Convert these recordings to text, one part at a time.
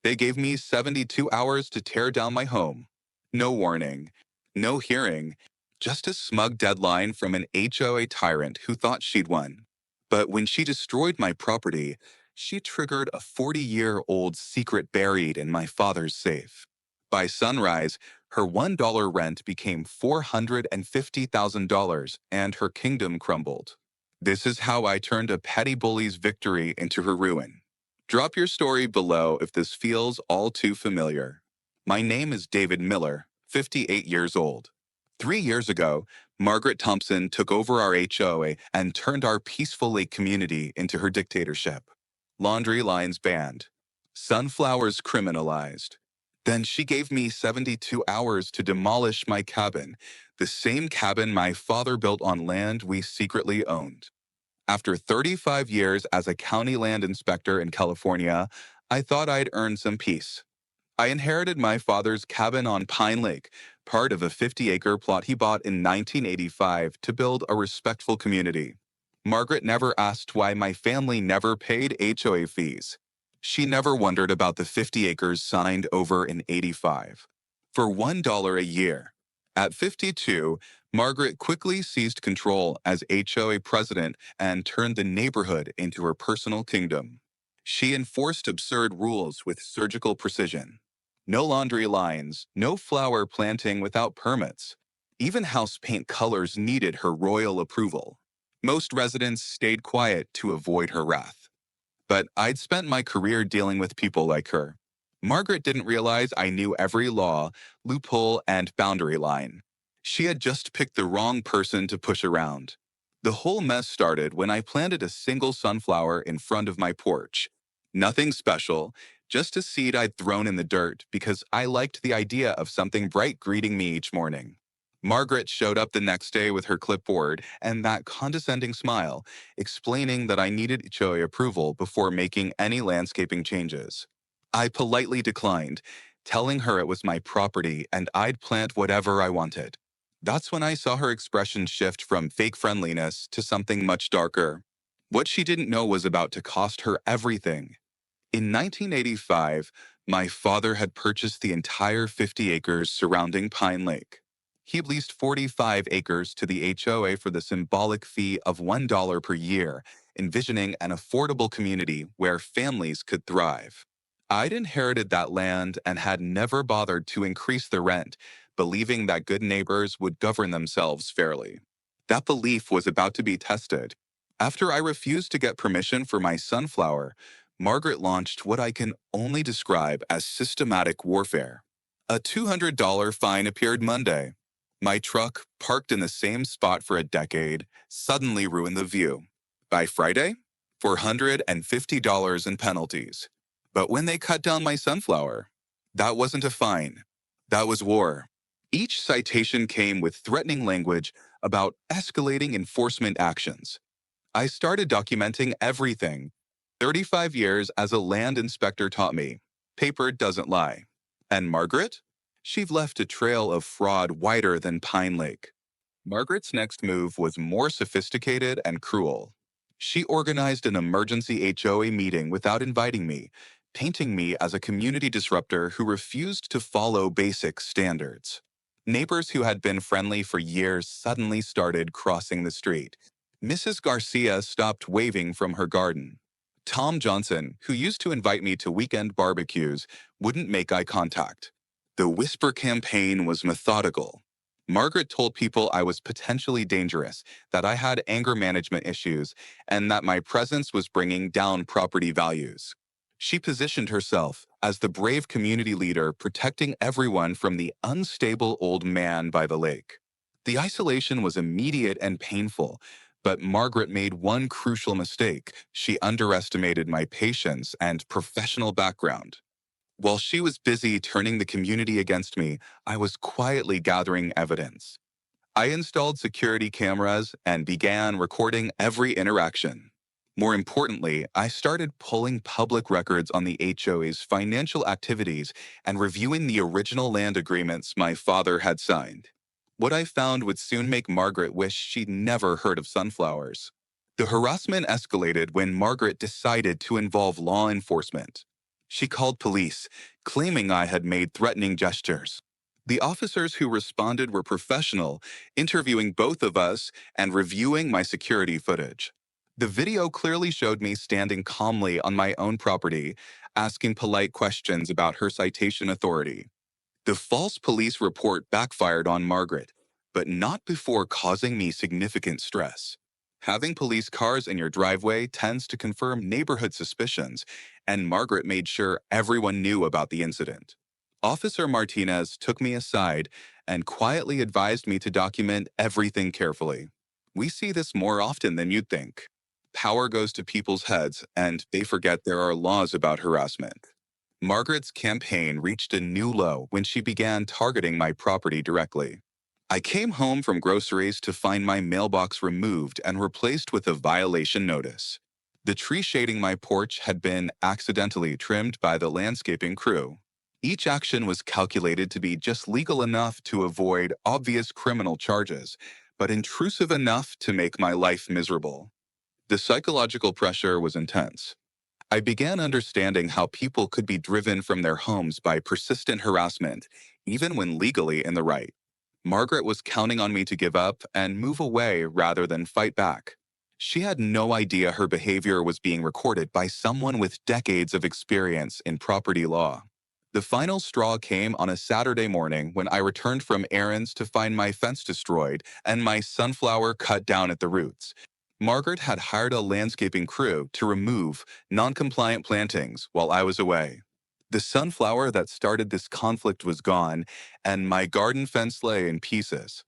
They gave me 72 hours to tear down my home. No warning, no hearing, just a smug deadline from an HOA tyrant who thought she'd won. But when she destroyed my property, she triggered a 40-year-old secret buried in my father's safe. By sunrise, her $1 rent became $450,000 and her kingdom crumbled. This is how I turned a petty bully's victory into her ruin. Drop your story below if this feels all too familiar. My name is David Miller, 58 years old. 3 years ago, Margaret Thompson took over our HOA and turned our peaceful lake community into her dictatorship. Laundry lines banned. Sunflowers criminalized. Then she gave me 72 hours to demolish my cabin, the same cabin my father built on land we secretly owned. After 35 years as a county land inspector in California, I thought I'd earned some peace. I inherited my father's cabin on Pine Lake, part of a 50-acre plot he bought in 1985 to build a respectful community. Margaret never asked why my family never paid HOA fees. She never wondered about the 50 acres signed over in '85. For $1 a year. At 52, Margaret quickly seized control as HOA president and turned the neighborhood into her personal kingdom. She enforced absurd rules with surgical precision. No laundry lines, no flower planting without permits. Even house paint colors needed her royal approval. Most residents stayed quiet to avoid her wrath. But I'd spent my career dealing with people like her. Margaret didn't realize I knew every law, loophole, and boundary line. She had just picked the wrong person to push around. The whole mess started when I planted a single sunflower in front of my porch. Nothing special, just a seed I'd thrown in the dirt because I liked the idea of something bright greeting me each morning. Margaret showed up the next day with her clipboard and that condescending smile, explaining that I needed HOA approval before making any landscaping changes. I politely declined, telling her it was my property and I'd plant whatever I wanted. That's when I saw her expression shift from fake friendliness to something much darker. What she didn't know was about to cost her everything. In 1985, my father had purchased the entire 50 acres surrounding Pine Lake. He leased 45 acres to the HOA for the symbolic fee of $1 per year, envisioning an affordable community where families could thrive. I'd inherited that land and had never bothered to increase the rent, believing that good neighbors would govern themselves fairly. That belief was about to be tested. After I refused to get permission for my sunflower, Margaret launched what I can only describe as systematic warfare. A $200 fine appeared Monday. My truck, parked in the same spot for a decade, suddenly ruined the view. By Friday, $450 in penalties. But when they cut down my sunflower, that wasn't a fine. That was war. Each citation came with threatening language about escalating enforcement actions. I started documenting everything. 35 years as a land inspector taught me, paper doesn't lie. And Margaret? She'd left a trail of fraud wider than Pine Lake. Margaret's next move was more sophisticated and cruel. She organized an emergency HOA meeting without inviting me, painting me as a community disruptor who refused to follow basic standards. Neighbors who had been friendly for years suddenly started crossing the street. Mrs. Garcia stopped waving from her garden. Tom Johnson, who used to invite me to weekend barbecues, wouldn't make eye contact. The whisper campaign was methodical. Margaret told people I was potentially dangerous, that I had anger management issues, and that my presence was bringing down property values. She positioned herself as the brave community leader protecting everyone from the unstable old man by the lake. The isolation was immediate and painful, but Margaret made one crucial mistake. She underestimated my patience and professional background. While she was busy turning the community against me, I was quietly gathering evidence. I installed security cameras and began recording every interaction. More importantly, I started pulling public records on the HOA's financial activities and reviewing the original land agreements my father had signed. What I found would soon make Margaret wish she'd never heard of sunflowers. The harassment escalated when Margaret decided to involve law enforcement. She called police, claiming I had made threatening gestures. The officers who responded were professional, interviewing both of us and reviewing my security footage. The video clearly showed me standing calmly on my own property, asking polite questions about her citation authority. The false police report backfired on Margaret, but not before causing me significant stress. Having police cars in your driveway tends to confirm neighborhood suspicions, and Margaret made sure everyone knew about the incident. Officer Martinez took me aside and quietly advised me to document everything carefully. We see this more often than you'd think. Power goes to people's heads, and they forget there are laws about harassment. Margaret's campaign reached a new low when she began targeting my property directly. I came home from groceries to find my mailbox removed and replaced with a violation notice. The tree shading my porch had been accidentally trimmed by the landscaping crew. Each action was calculated to be just legal enough to avoid obvious criminal charges, but intrusive enough to make my life miserable. The psychological pressure was intense. I began understanding how people could be driven from their homes by persistent harassment, even when legally in the right. Margaret was counting on me to give up and move away rather than fight back. She had no idea her behavior was being recorded by someone with decades of experience in property law. The final straw came on a Saturday morning when I returned from errands to find my fence destroyed and my sunflower cut down at the roots. Margaret had hired a landscaping crew to remove non-compliant plantings while I was away. The sunflower that started this conflict was gone, and my garden fence lay in pieces.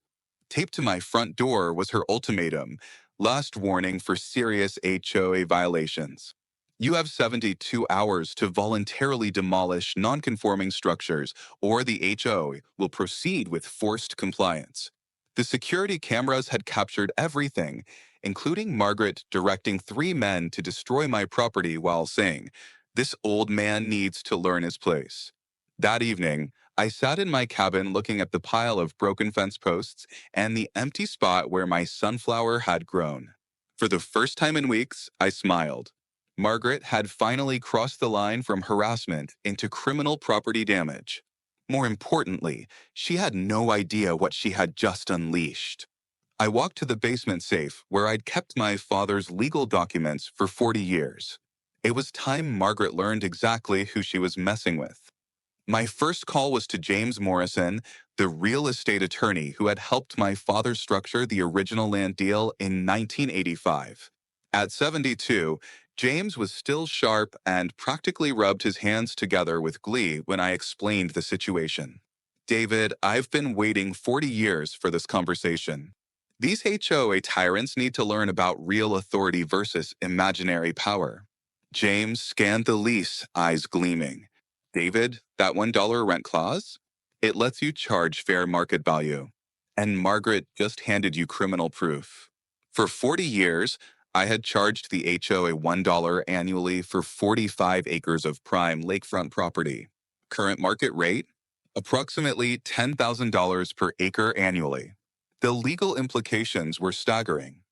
Taped to my front door was her ultimatum, last warning for serious HOA violations. You have 72 hours to voluntarily demolish non-conforming structures, or the HOA will proceed with forced compliance. The security cameras had captured everything, including Margaret directing 3 men to destroy my property while saying, "This old man needs to learn his place." That evening, I sat in my cabin looking at the pile of broken fence posts and the empty spot where my sunflower had grown. For the first time in weeks, I smiled. Margaret had finally crossed the line from harassment into criminal property damage. More importantly, she had no idea what she had just unleashed. I walked to the basement safe where I'd kept my father's legal documents for 40 years. It was time Margaret learned exactly who she was messing with. My first call was to James Morrison, the real estate attorney who had helped my father structure the original land deal in 1985. At 72, James was still sharp and practically rubbed his hands together with glee when I explained the situation. "David, I've been waiting 40 years for this conversation. These HOA tyrants need to learn about real authority versus imaginary power." James scanned the lease, eyes gleaming. "David, that $1 rent clause? It lets you charge fair market value. And Margaret just handed you criminal proof." For 40 years, I had charged the HOA $1 annually for 45 acres of prime lakefront property. Current market rate? Approximately $10,000 per acre annually. The legal implications were staggering.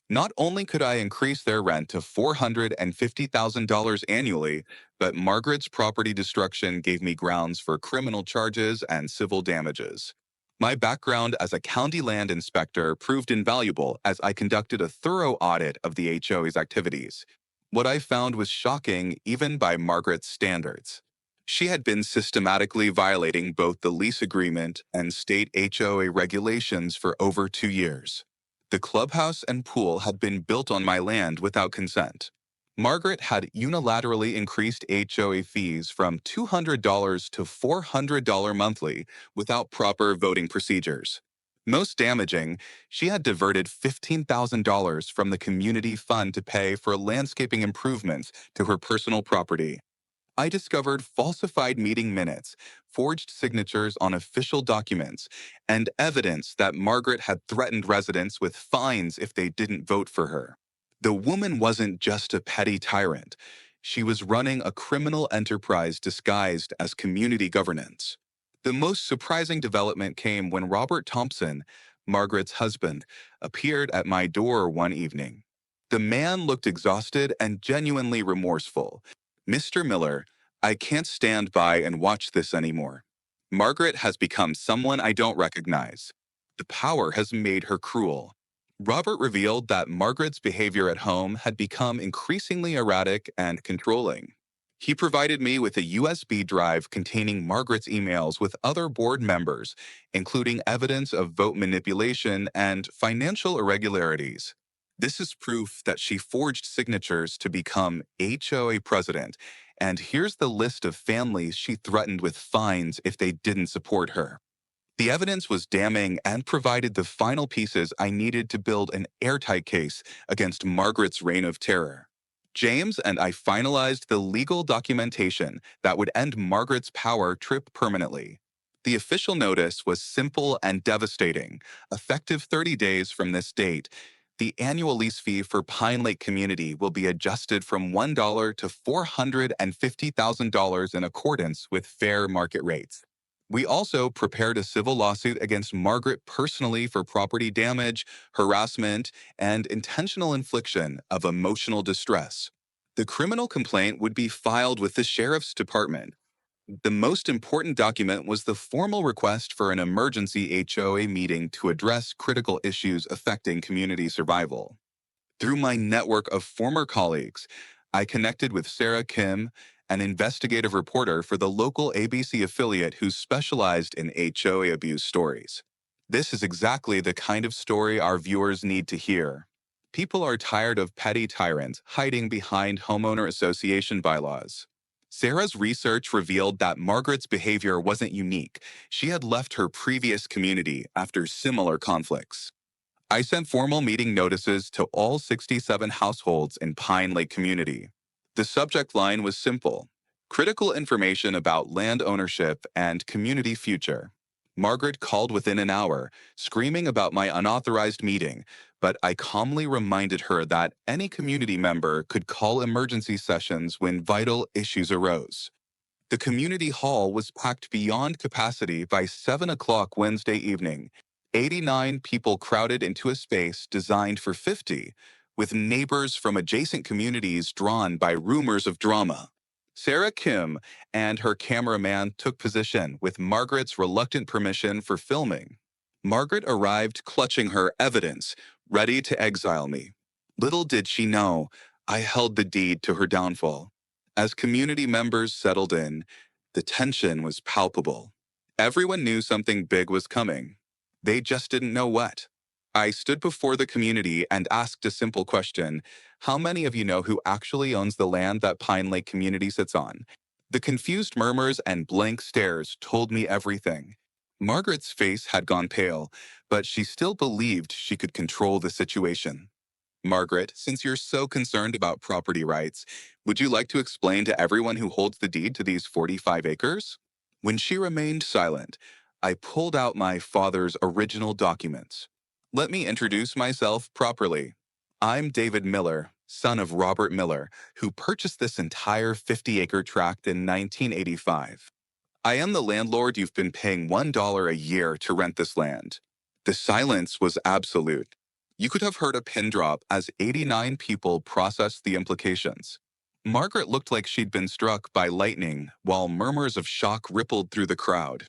Not only could I increase their rent to $450,000 annually, but Margaret's property destruction gave me grounds for criminal charges and civil damages. My background as a county land inspector proved invaluable as I conducted a thorough audit of the HOA's activities. What I found was shocking even by Margaret's standards. She had been systematically violating both the lease agreement and state HOA regulations for over 2 years. The clubhouse and pool had been built on my land without consent. Margaret had unilaterally increased HOA fees from $200 to $400 monthly without proper voting procedures. Most damaging, she had diverted $15,000 from the community fund to pay for landscaping improvements to her personal property. I discovered falsified meeting minutes, forged signatures on official documents, and evidence that Margaret had threatened residents with fines if they didn't vote for her. The woman wasn't just a petty tyrant. She was running a criminal enterprise disguised as community governance. The most surprising development came when Robert Thompson, Margaret's husband, appeared at my door one evening. The man looked exhausted and genuinely remorseful. "Mr. Miller, I can't stand by and watch this anymore. Margaret has become someone I don't recognize. The power has made her cruel. Robert revealed that Margaret's behavior at home had become increasingly erratic and controlling. He provided me with a USB drive containing Margaret's emails with other board members, including evidence of vote manipulation and financial irregularities. This is proof that she forged signatures to become HOA president, and here's the list of families she threatened with fines if they didn't support her. The evidence was damning and provided the final pieces I needed to build an airtight case against Margaret's reign of terror. James and I finalized the legal documentation that would end Margaret's power trip permanently. The official notice was simple and devastating, effective 30 days from this date. The annual lease fee for Pine Lake Community will be adjusted from $1 to $450,000 in accordance with fair market rates. We also prepared a civil lawsuit against Margaret personally for property damage, harassment, and intentional infliction of emotional distress. The criminal complaint would be filed with the sheriff's department. The most important document was the formal request for an emergency HOA meeting to address critical issues affecting community survival. Through my network of former colleagues, I connected with Sarah Kim, an investigative reporter for the local ABC affiliate who specialized in HOA abuse stories. This is exactly the kind of story our viewers need to hear. People are tired of petty tyrants hiding behind homeowner association bylaws. Sarah's research revealed that Margaret's behavior wasn't unique. She had left her previous community after similar conflicts. I sent formal meeting notices to all 67 households in Pine Lake Community. The subject line was simple: critical information about land ownership and community future. Margaret called within an hour, screaming about my unauthorized meeting, but I calmly reminded her that any community member could call emergency sessions when vital issues arose. The community hall was packed beyond capacity by 7 o'clock Wednesday evening. 89 people crowded into a space designed for 50, with neighbors from adjacent communities drawn by rumors of drama. Sarah Kim and her cameraman took position with Margaret's reluctant permission for filming. Margaret arrived clutching her evidence, ready to exile me. Little did she know, I held the deed to her downfall. As community members settled in, the tension was palpable. Everyone knew something big was coming. They just didn't know what. I stood before the community and asked a simple question: how many of you know who actually owns the land that Pine Lake Community sits on? The confused murmurs and blank stares told me everything. Margaret's face had gone pale, but she still believed she could control the situation. Margaret, since you're so concerned about property rights, would you like to explain to everyone who holds the deed to these 45 acres? When she remained silent, I pulled out my father's original documents. Let me introduce myself properly. I'm David Miller, son of Robert Miller, who purchased this entire 50-acre tract in 1985. I am the landlord you've been paying $1 a year to rent this land. The silence was absolute. You could have heard a pin drop as 89 people processed the implications. Margaret looked like she'd been struck by lightning, while murmurs of shock rippled through the crowd.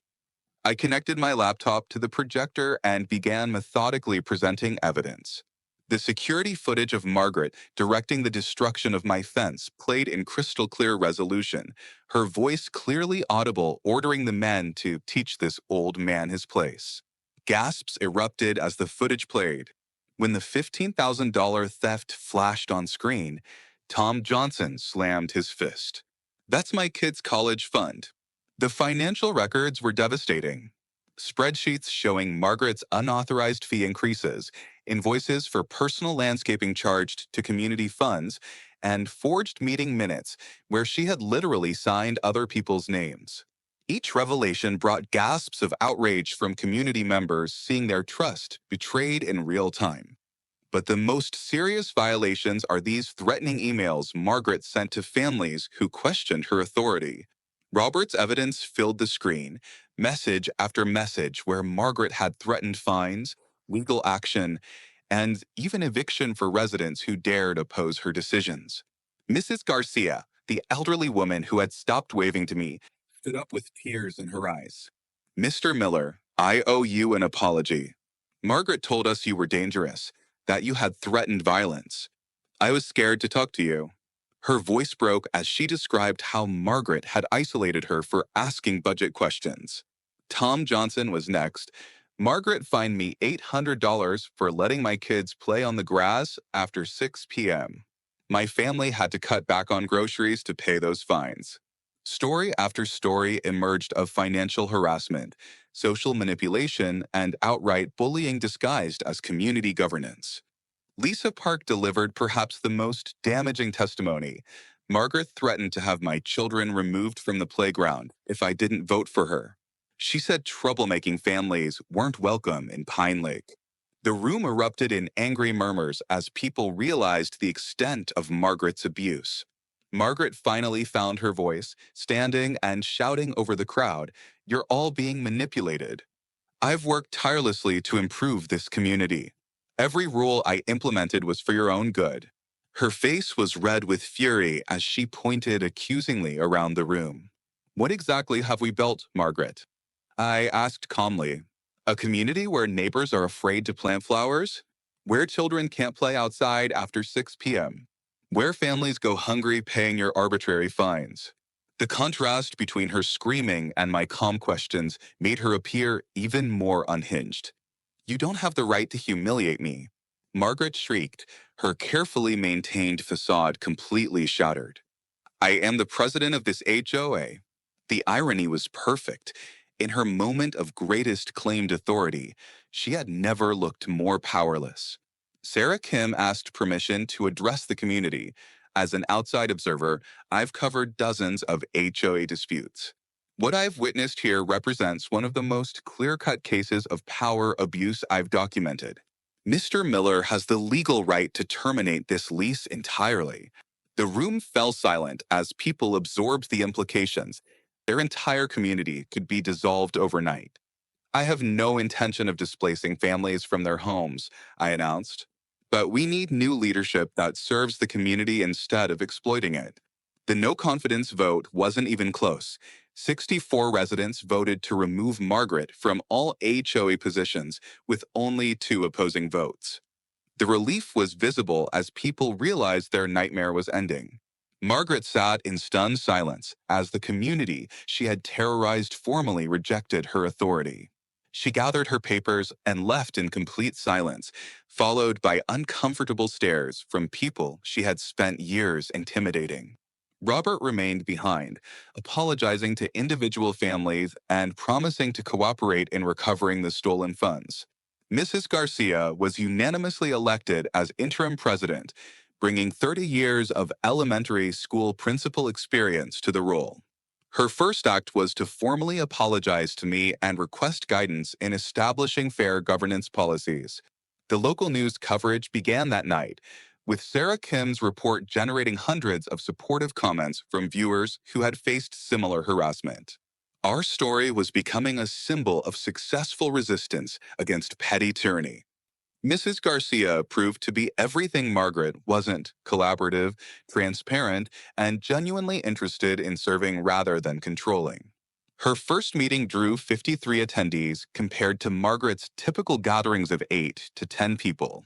I connected my laptop to the projector and began methodically presenting evidence. The security footage of Margaret directing the destruction of my fence played in crystal clear resolution, her voice clearly audible ordering the men to teach this old man his place. Gasps erupted as the footage played. When the $15,000 theft flashed on screen, Tom Johnson slammed his fist. That's my kid's college fund. The financial records were devastating. Spreadsheets showing Margaret's unauthorized fee increases, invoices for personal landscaping charged to community funds, and forged meeting minutes where she had literally signed other people's names. Each revelation brought gasps of outrage from community members seeing their trust betrayed in real time. But the most serious violations are these threatening emails Margaret sent to families who questioned her authority. Robert's evidence filled the screen, message after message where Margaret had threatened fines, legal action, and even eviction for residents who dared oppose her decisions. Mrs. Garcia, The elderly woman who had stopped waving to me stood up with tears in her eyes. Mr. Miller, I owe you an apology. Margaret told us you were dangerous, that you had threatened violence. I was scared to talk to you. Her voice broke as she described how Margaret had isolated her for asking budget questions. Tom Johnson was next. Margaret fined me $800 for letting my kids play on the grass after 6 p.m. My family had to cut back on groceries to pay those fines. Story after story emerged of financial harassment, social manipulation, and outright bullying disguised as community governance. Lisa Park delivered perhaps the most damaging testimony. Margaret threatened to have my children removed from the playground if I didn't vote for her. She said troublemaking families weren't welcome in Pine Lake. The room erupted in angry murmurs as people realized the extent of Margaret's abuse. Margaret finally found her voice, standing and shouting over the crowd, "You're all being manipulated." I've worked tirelessly to improve this community. Every rule I implemented was for your own good. Her face was red with fury as she pointed accusingly around the room. What exactly have we built, Margaret? I asked calmly. A community where neighbors are afraid to plant flowers? Where children can't play outside after 6 p.m.? Where families go hungry paying your arbitrary fines? The contrast between her screaming and my calm questions made her appear even more unhinged. You don't have the right to humiliate me. Margaret shrieked, her carefully maintained facade completely shattered. I am the president of this HOA. The irony was perfect. In her moment of greatest claimed authority, she had never looked more powerless. Sarah Kim asked permission to address the community. As an outside observer, I've covered dozens of HOA disputes. What I've witnessed here represents one of the most clear-cut cases of power abuse I've documented. Mr. Miller has the legal right to terminate this lease entirely. The room fell silent as people absorbed the implications. Their entire community could be dissolved overnight. I have no intention of displacing families from their homes, I announced. But we need new leadership that serves the community instead of exploiting it. The no confidence vote wasn't even close. 64 residents voted to remove Margaret from all HOA positions with only 2 opposing votes. The relief was visible as people realized their nightmare was ending. Margaret sat in stunned silence as the community she had terrorized formally rejected her authority. She gathered her papers and left in complete silence, followed by uncomfortable stares from people she had spent years intimidating. Robert remained behind, apologizing to individual families and promising to cooperate in recovering the stolen funds. Mrs. Garcia was unanimously elected as interim president, bringing 30 years of elementary school principal experience to the role. Her first act was to formally apologize to me and request guidance in establishing fair governance policies. The local news coverage began that night, with Sarah Kim's report generating hundreds of supportive comments from viewers who had faced similar harassment. Our story was becoming a symbol of successful resistance against petty tyranny. Mrs. Garcia proved to be everything Margaret wasn't: collaborative, transparent, and genuinely interested in serving rather than controlling. Her first meeting drew 53 attendees compared to Margaret's typical gatherings of 8 to 10 people.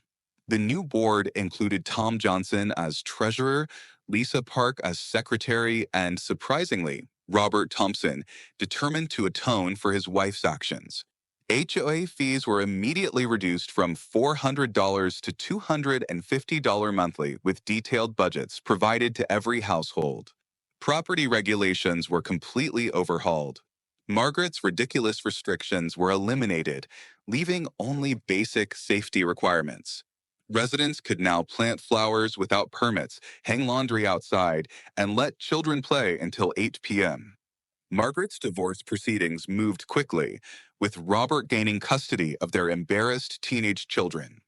The new board included Tom Johnson as treasurer, Lisa Park as secretary, and surprisingly, Robert Thompson, determined to atone for his wife's actions. HOA fees were immediately reduced from $400 to $250 monthly, with detailed budgets provided to every household. Property regulations were completely overhauled. Margaret's ridiculous restrictions were eliminated, leaving only basic safety requirements. Residents could now plant flowers without permits, hang laundry outside, and let children play until 8 p.m. Margaret's divorce proceedings moved quickly, with Robert gaining custody of their embarrassed teenage children.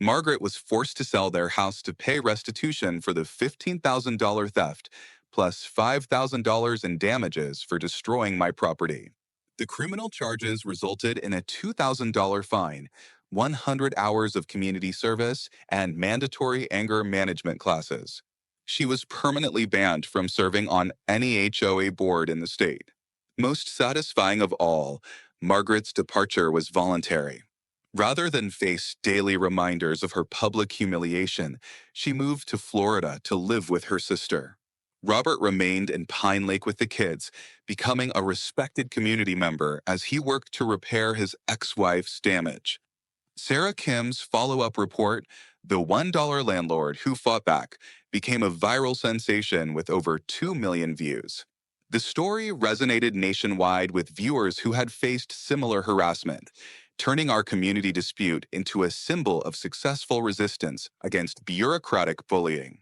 Margaret was forced to sell their house to pay restitution for the $15,000 theft, plus $5,000 in damages for destroying my property. The criminal charges resulted in a $2,000 fine, 100 hours of community service, and mandatory anger management classes. She was permanently banned from serving on any HOA board in the state. Most satisfying of all, Margaret's departure was voluntary. Rather than face daily reminders of her public humiliation, she moved to Florida to live with her sister. Robert remained in Pine Lake with the kids, becoming a respected community member as he worked to repair his ex-wife's damage. Sarah Kim's follow-up report, The $1 Landlord Who Fought Back, became a viral sensation with over 2 million views. The story resonated nationwide with viewers who had faced similar harassment, turning our community dispute into a symbol of successful resistance against bureaucratic bullying.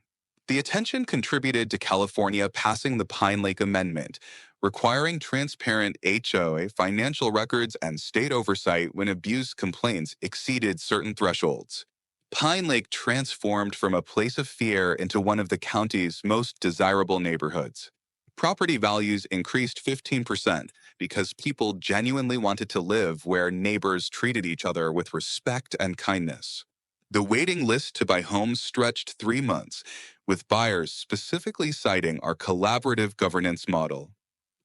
The attention contributed to California passing the Pine Lake Amendment, requiring transparent HOA financial records and state oversight when abuse complaints exceeded certain thresholds. Pine Lake transformed from a place of fear into one of the county's most desirable neighborhoods. Property values increased 15% because people genuinely wanted to live where neighbors treated each other with respect and kindness. The waiting list to buy homes stretched 3 months, with buyers specifically citing our collaborative governance model.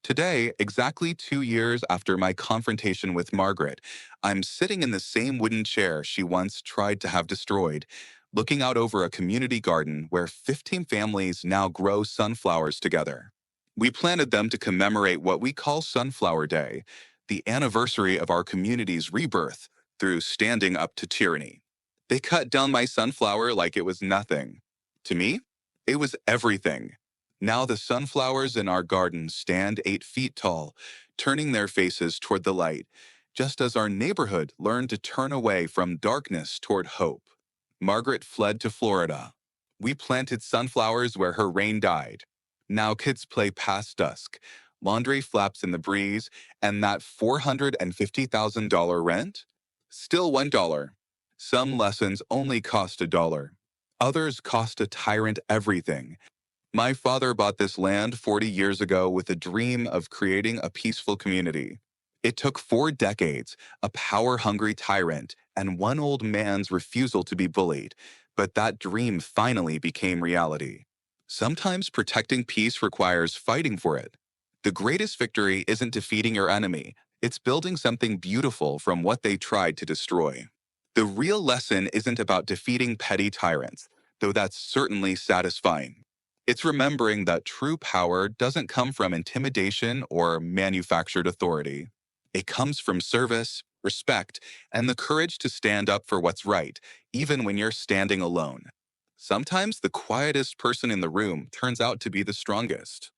Today, exactly 2 years after my confrontation with Margaret, I'm sitting in the same wooden chair she once tried to have destroyed, looking out over a community garden where 15 families now grow sunflowers together. We planted them to commemorate what we call Sunflower Day, the anniversary of our community's rebirth through standing up to tyranny. They cut down my sunflower like it was nothing. To me, it was everything. Now the sunflowers in our garden stand 8 feet tall, turning their faces toward the light, just as our neighborhood learned to turn away from darkness toward hope. Margaret fled to Florida. We planted sunflowers where her rain died. Now kids play past dusk, laundry flaps in the breeze, and that $450,000 rent? Still $1. Some lessons only cost $1. Others cost a tyrant everything. My father bought this land 40 years ago with a dream of creating a peaceful community. It took 4 decades, a power-hungry tyrant, and one old man's refusal to be bullied, but that dream finally became reality. Sometimes protecting peace requires fighting for it. The greatest victory isn't defeating your enemy, it's building something beautiful from what they tried to destroy. The real lesson isn't about defeating petty tyrants, though that's certainly satisfying. It's remembering that true power doesn't come from intimidation or manufactured authority. It comes from service, respect, and the courage to stand up for what's right, even when you're standing alone. Sometimes the quietest person in the room turns out to be the strongest.